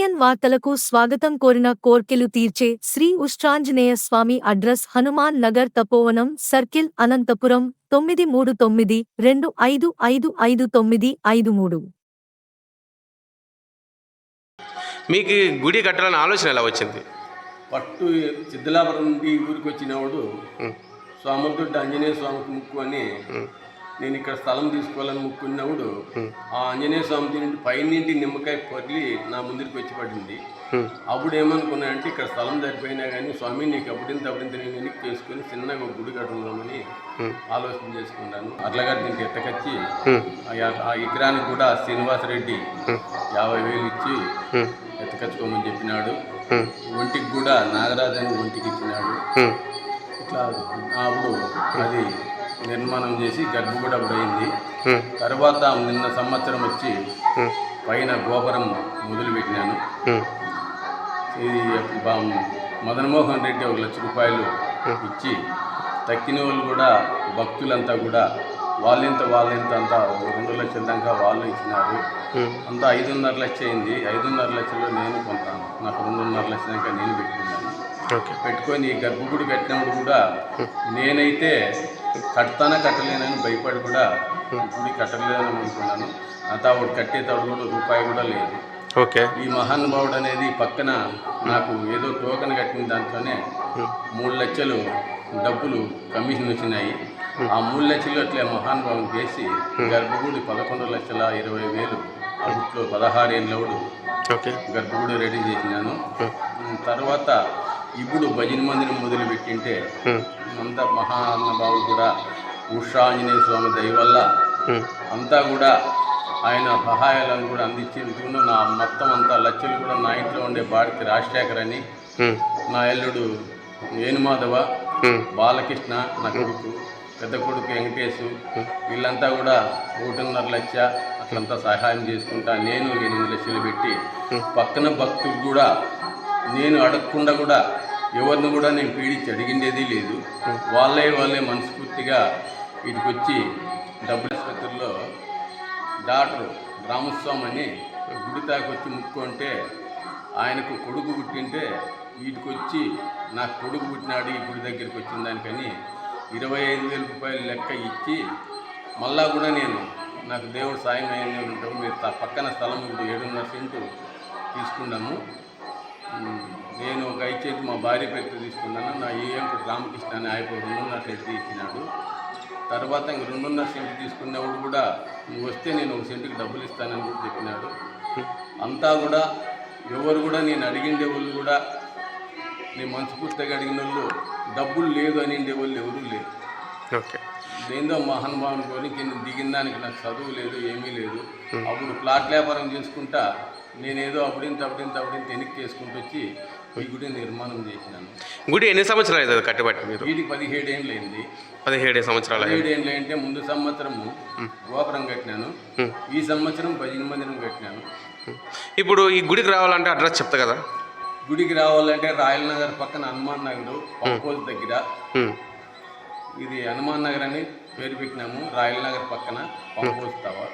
ABN వార్తలకు స్వాగతం. కోరిన కోర్కెలు తీర్చే శ్రీ ఉష్ట్రాంజనేయ స్వామి అడ్రస్ హనుమాన్ నగర్ తపోవనం సర్కిల్ అనంతపురం 9392555553. మీకు గుడి కట్టాలని ఆలోచన ఎలా వచ్చింది? పట్టు సిద్ధలాపురం నుండి ఊరికి వచ్చినప్పుడు స్వాములతోటి ఆంజనేయ స్వామికి ముక్కు అని నేను ఇక్కడ స్థలం తీసుకోవాలని ముక్కున్నప్పుడు ఆ ఆంజనేయ స్వామి నుండి పైనుండి నిమ్మకాయ పొర్లి నా ముందుకు వచ్చి పడింది. అప్పుడు ఏమనుకున్నానంటే ఇక్కడ స్థలం సరిపోయినా కానీ స్వామి నీకు అప్పుడింత నేను వెనక్కి చేసుకుని చిన్నగా ఒక గుడి కట్టుకుందామని ఆలోచన చేసుకున్నాను. అట్లగారి దీనికి ఎత్తకొచ్చి ఆ విగ్రహానికి కూడా శ్రీనివాసరెడ్డి 50,000 ఇచ్చి ఎత్తకచ్చుకోమని చెప్పినాడు. ఒంటికి కూడా నాగరాజని ఒంటికి ఇచ్చినాడు. ఇట్లా అప్పుడు అది నిర్మాణం చేసి గర్భగుడి అప్పుడు అయింది. తర్వాత నిన్న సంవత్సరం వచ్చి పైన గోపురం మొదలుపెట్టినాను. ఇది మదన్మోహన్ రెడ్డి 1,00,000 రూపాయలు ఇచ్చి తక్కిన వాళ్ళు కూడా భక్తులంతా కూడా వాళ్ళెంత అంతా 2 లక్షల దాకా వాళ్ళు ఇచ్చినారు. అంతా 5.5 లక్షలు అయింది. 5.5 లక్షల్లో నేను కొంటాను. నాకు 2.5 లక్షల దాకా నేను పెట్టుకున్నాను. పెట్టుకొని గర్భగుడి కట్టినప్పుడు కూడా నేనైతే కట్టలేనని భయపడి కూడా గుడి కట్టలేదని అనుకున్నాను. అంతా ఒకటి కట్టేటప్పుడు కూడా రూపాయి కూడా లేదు. ఈ మహానుభావుడు అనేది పక్కన నాకు ఏదో టోకెన్ కట్టిన దాంట్లోనే 3 లక్షలు డబ్బులు కమిషన్ వచ్చినాయి. ఆ 3 లక్షలు అట్లా మహానుభావం చేసి గర్భగుడి 11,20,000 అప్పట్లో 16 ఏళ్ళవుడు గర్భగుడి రెడీ చేసినాను. తర్వాత ఇప్పుడు భజన మందిరం మొదలుపెట్టింటే అంత మహానుభావుడు కూడా ఉషాంజనేయ స్వామి దయ వల్ల అంతా కూడా ఆయన సహాయాలను కూడా అందించేందుకు నా మొత్తం అంతా లక్షలు కూడా నా ఇంట్లో ఉండే బాడికి రాజశేఖర్ అని, నా ఎల్లుడు వేణుమాధవ, బాలకృష్ణ నా కొడుకు, పెద్ద కొడుకు వెంకటేశు, వీళ్ళంతా కూడా 1.5 లక్ష అట్లంతా సహాయం చేసుకుంటా నేను 8 లక్షలు పెట్టి పక్కన భక్తులు కూడా నేను అడగకుండా కూడా ఎవరిని కూడా నేను పీడించి అడిగిండేది లేదు. వాళ్ళే మనస్ఫూర్తిగా వీటికి వచ్చి డబ్బుల ఆసుపత్రిలో డాక్టర్ రామస్వామి అని గుడి తాకొచ్చి ముక్కుంటే ఆయనకు కొడుకు పుట్టింటే వీటికి వచ్చి నాకు కొడుకు పుట్టినాడు ఈ గుడి దగ్గరికి వచ్చిన దానికని 25,000 రూపాయలు లెక్క ఇచ్చి మళ్ళా కూడా నాకు దేవుడు సాయం అయ్యింది ఉంటాము. మీరు పక్కన స్థలం ఇప్పుడు 7.5 సెంటు తీసుకున్నాము. నేను ఒక ఇచ్చేది మా భార్య పేరుతో తీసుకున్నాను. నా ఏఎంకుడు రామకృష్ణ అని ఆయన 2.5 సెంటు ఇచ్చినాడు. తర్వాత ఇంక 2.5 సెంటు తీసుకున్నప్పుడు కూడా నువ్వు వస్తే నేను 1 సెంటుకి డబ్బులు ఇస్తానని కూడా చెప్పినాడు. అంతా కూడా ఎవరు కూడా నేను అడిగిండే వాళ్ళు కూడా నేను మనస్ఫూర్తిగా అడిగిన వాళ్ళు డబ్బులు లేదు అని వాళ్ళు ఎవరూ లేరు. ఏందో మహానుభావుని కోరికి దిగిన దానికి నాకు చదువు లేదు, ఏమీ లేదు. అప్పుడు ప్లాట్ వ్యాపారం చేసుకుంటా నేనేదో అప్పుడింత వెనక్కి చేసుకుంటూ వచ్చి ఈ గుడి నిర్మాణం చేసినాను. గుడి ఎన్ని సంవత్సరాలు అవుతుంది కట్టబట్టి? మీరు వీటికి 17 ఏళ్ళు అయింది. 17 సంవత్సరాలు. 17 ఏళ్ళు అంటే ముందు సంవత్సరము గోపురం కట్టినాను, ఈ సంవత్సరం భజన మందిరం కట్టినాను. ఇప్పుడు ఈ గుడికి రావాలంటే అడ్రస్ చెప్తా కదా. గుడికి రావాలంటే రాయల్ నగర్ పక్కన హనుమాన్ నగర్ పంపోల్ దగ్గర, ఇది హనుమాన్ నగర్ అని పేరు పెట్టినాము. రాయల్ నగర్ పక్కన పంపోల్ టవర్,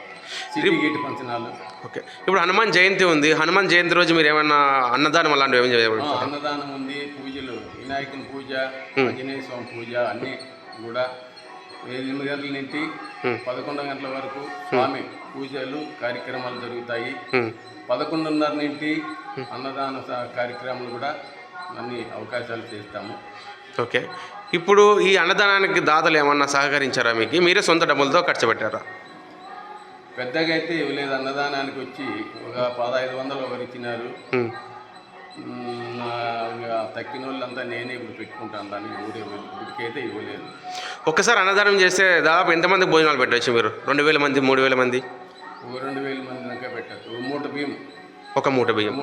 సిటీ గేట్ పంచనాలు. ఓకే. ఇప్పుడు హనుమాన్ జయంతి ఉంది. హనుమాన్ జయంతి రోజు మీరు ఏమన్నా అన్నదానం అలాంటివి ఏమి చేయబడి? అన్నదానం ఉంది, పూజలు, వినాయకుని పూజ, ఆంజనేయ స్వామి పూజ అన్నీ కూడా 8 గంటల నుండి 11 గంటల వరకు స్వామి పూజలు కార్యక్రమాలు జరుగుతాయి. 11:30 నుండి అన్నదాన కార్యక్రమాలు కూడా అన్ని అవకాశాలు చేస్తాము. ఓకే. ఇప్పుడు ఈ అన్నదానానికి దాతలు ఏమన్నా సహకరించారా మీకు? మీరే సొంత డబ్బులతో ఖర్చు పెట్టారా? పెద్దగా అయితే ఇవ్వలేదు. అన్నదానానికి వచ్చి ఒక 1500 ఒకరు ఇచ్చినారు. తక్కిన వాళ్ళంతా నేనే ఇప్పుడు పెట్టుకుంటాను. దాన్ని ఇప్పటికైతే ఇవ్వలేదు. ఒక్కసారి అన్నదానం చేస్తే దాదాపు ఎంతమంది భోజనాలు పెట్టవచ్చు మీరు? 2,000 మంది, 3,000 మంది? 2,000 మంది దాకా పెట్టచ్చు. ఒక మూట బియ్యం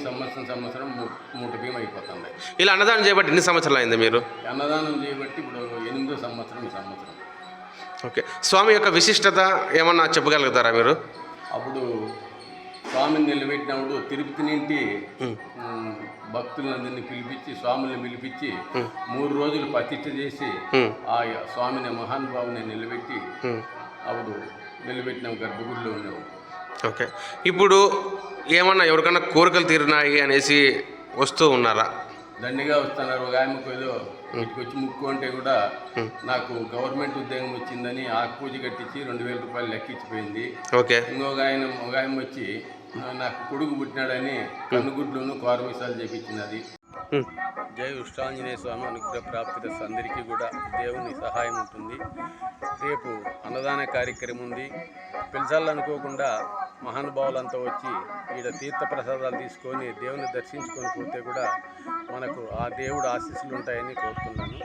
సంవత్సరం మూట బియ్యం అయిపోతుంది. ఇలా అన్నదానం చేయబట్టి ఎన్ని సంవత్సరాలు అయింది మీరు? అన్నదానం చేయబట్టి ఇప్పుడు 8వ సంవత్సరం ఈ సంవత్సరం. ఓకే. స్వామి యొక్క విశిష్టత ఏమన్నా చెప్పగలుగుతారా మీరు? అప్పుడు స్వామిని నిలబెట్టినప్పుడు తిరుపతి నుండి భక్తులందరినీ పిలిపించి స్వాముల్ని పిలిపించి 3 రోజులు ప్రతిష్ఠ చేసి ఆ స్వామిని మహానుభావుని నిలబెట్టి అప్పుడు నిలబెట్టిన గర్భగుడిలో ఉన్నాము. ఓకే. ఇప్పుడు ఏమన్నా ఎవరికన్నా కోరికలు తీరినాయి అనేసి వస్తూ ఉన్నారా? దండిగా వస్తున్నారు. ఒక ఆయనకు ఏదో ఇంటికి వచ్చి ముక్కు అంటే కూడా నాకు గవర్నమెంట్ ఉద్యోగం వచ్చిందని ఆకు పూజ కట్టించి 2000 రూపాయలు లెక్కించిపోయింది. ఓకే. ఒక ఆయన వచ్చి నాకు కొడుకు పుట్టినాడని కన్నుగుడ్లను కారుమిసాలు చేపించినది. జై ఉష్టాంజనేయ స్వామి అనుగ్రహ ప్రాప్తి అందరికీ కూడా దేవుని సహాయం ఉంటుంది. రేపు అన్నదాన కార్యక్రమం ఉంది. పిలిచాలనుకోకుండా మహానుభావులంతా వచ్చి ఈడ తీర్థ ప్రసాదాలు తీసుకొని దేవుని దర్శించుకొని పోతే కూడా మనకు ఆ దేవుడు ఆశీస్సులు ఉంటాయని కోరుతున్నాను.